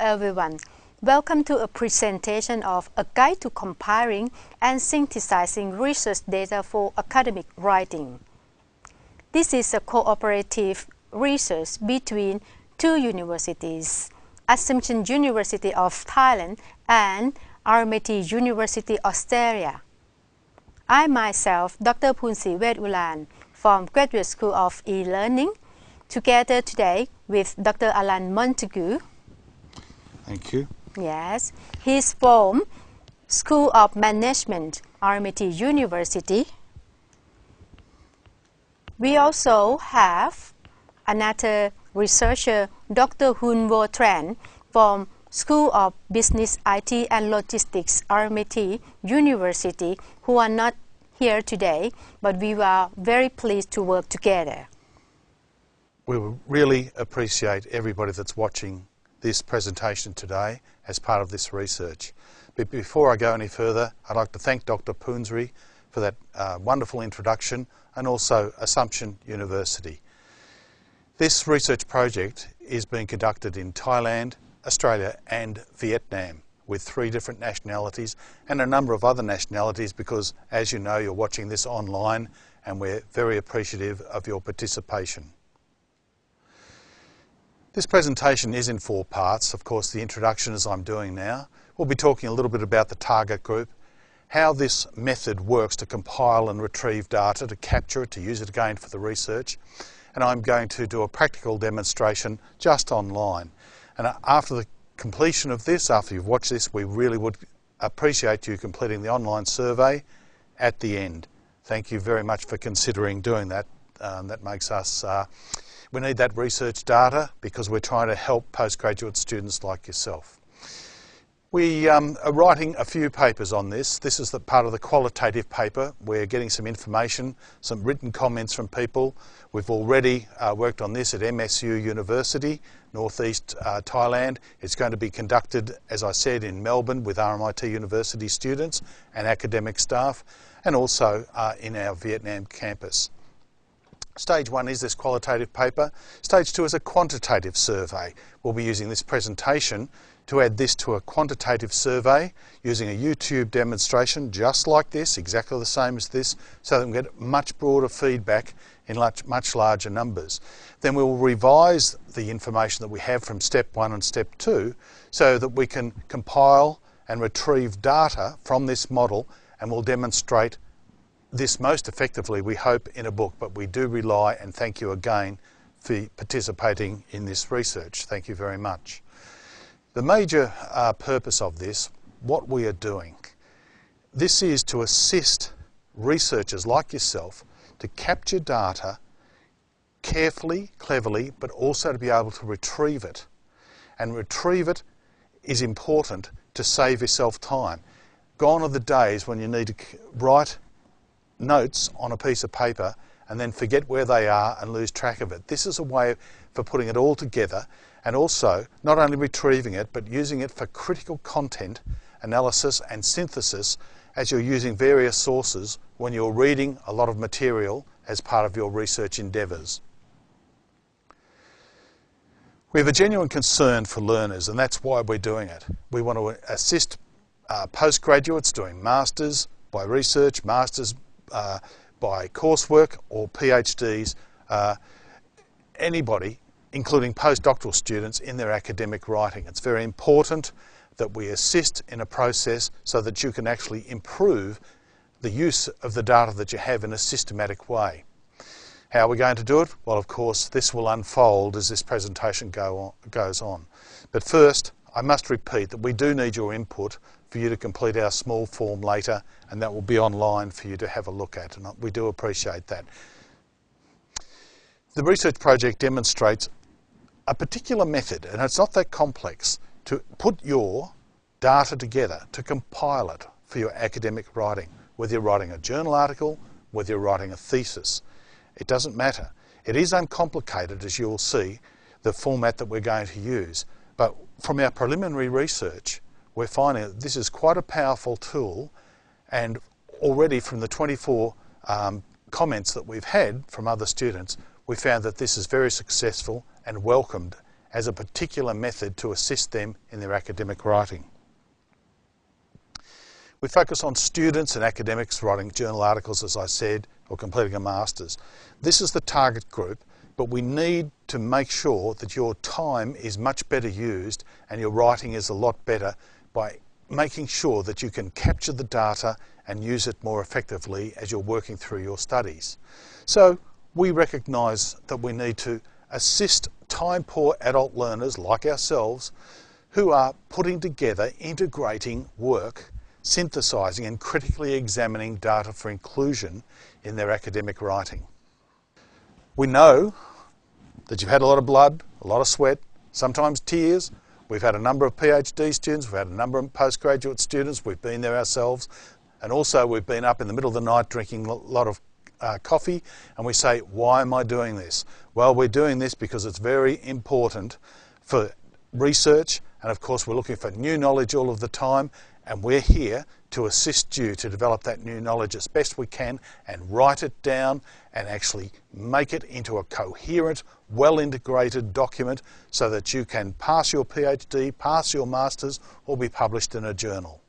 everyone. Welcome to a presentation of a guide to compiling and synthesizing research data for academic writing. This is a cooperative research between two universities, Assumption University of Thailand and RMIT University Australia. I myself, Dr. Poonsri Vate-U-Lan from Graduate School of E-Learning, together today with Dr. Alan Montague. Thank you. Yes, he's from School of Management, RMIT University. We also have another researcher, Dr. Huan Vo-Tran from School of Business, IT and Logistics, RMIT University, who are not here today, but we are very pleased to work together. We really appreciate everybody that's watching this presentation today as part of this research. But before I go any further, I'd like to thank Dr. Poonsri for that wonderful introduction, and also Assumption University. This research project is being conducted in Thailand, Australia and Vietnam with 3 different nationalities and a number of other nationalities because, as you know, you're watching this online and we're very appreciative of your participation. This presentation is in 4 parts. Of course, the introduction as I'm doing now. We'll be talking a little bit about the target group, how this method works to compile and retrieve data, to capture it, to use it again for the research. And I'm going to do a practical demonstration just online. And after the completion of this, after you've watched this, we really would appreciate you completing the online survey at the end. Thank you very much for considering doing that. That makes us, we need that research data because we're trying to help postgraduate students like yourself. We are writing a few papers on this. This is the part of the qualitative paper. We're getting some information, some written comments from people. We've already worked on this at MSU University, Northeast Thailand. It's going to be conducted, as I said, in Melbourne with RMIT University students and academic staff, and also in our Vietnam campus. Stage 1 is this qualitative paper. Stage 2 is a quantitative survey. We'll be using this presentation to add this to a quantitative survey using a YouTube demonstration just like this, exactly the same as this, so that we can get much broader feedback in much larger numbers. Then we'll revise the information that we have from step 1 and step 2 so that we can compile and retrieve data from this model, and we'll demonstrate this most effectively, we hope, in a book. But we do rely, and thank you again for participating in this research. Thank you very much. The major purpose of this, what we are doing, this is to assist researchers like yourself to capture data carefully, cleverly, but also to be able to retrieve it. And retrieve it is important to save yourself time. Gone are the days when you need to write notes on a piece of paper and then forget where they are and lose track of it. This is a way for putting it all together, and also not only retrieving it but using it for critical content analysis and synthesis as you're using various sources when you're reading a lot of material as part of your research endeavours. We have a genuine concern for learners, and that's why we're doing it. We want to assist postgraduates doing masters by research, masters by coursework, or PhDs, anybody, including postdoctoral students, in their academic writing. It's very important that we assist in a process so that you can actually improve the use of the data that you have in a systematic way. How are we going to do it? Well, of course, this will unfold as this presentation goes on. But first, I must repeat that we do need your input for you to complete our small form later, and that will be online for you to have a look at, and we do appreciate that. The research project demonstrates a particular method, and it's not that complex, to put your data together, to compile it for your academic writing. Whether you're writing a journal article, whether you're writing a thesis, it doesn't matter. It is uncomplicated, as you'll see, the format that we're going to use. But from our preliminary research, we're finding that this is quite a powerful tool, and already from the 24 comments that we've had from other students, we found that this is very successful and welcomed as a particular method to assist them in their academic writing. We focus on students and academics writing journal articles, as I said, or completing a master's. This is the target group, but we need to make sure that your time is much better used and your writing is a lot better by making sure that you can capture the data and use it more effectively as you're working through your studies. So we recognise that we need to assist time-poor adult learners like ourselves who are putting together, integrating work, synthesising and critically examining data for inclusion in their academic writing. We know that you've had a lot of blood, a lot of sweat, sometimes tears. We've had a number of PhD students, we've had a number of postgraduate students, we've been there ourselves, and also we've been up in the middle of the night drinking a lot of coffee, and we say, why am I doing this? Well, we're doing this because it's very important for research, and of course we're looking for new knowledge all of the time, and we're here to assist you to develop that new knowledge as best we can and write it down and actually make it into a coherent, well-integrated document so that you can pass your PhD, pass your Masters, or be published in a journal.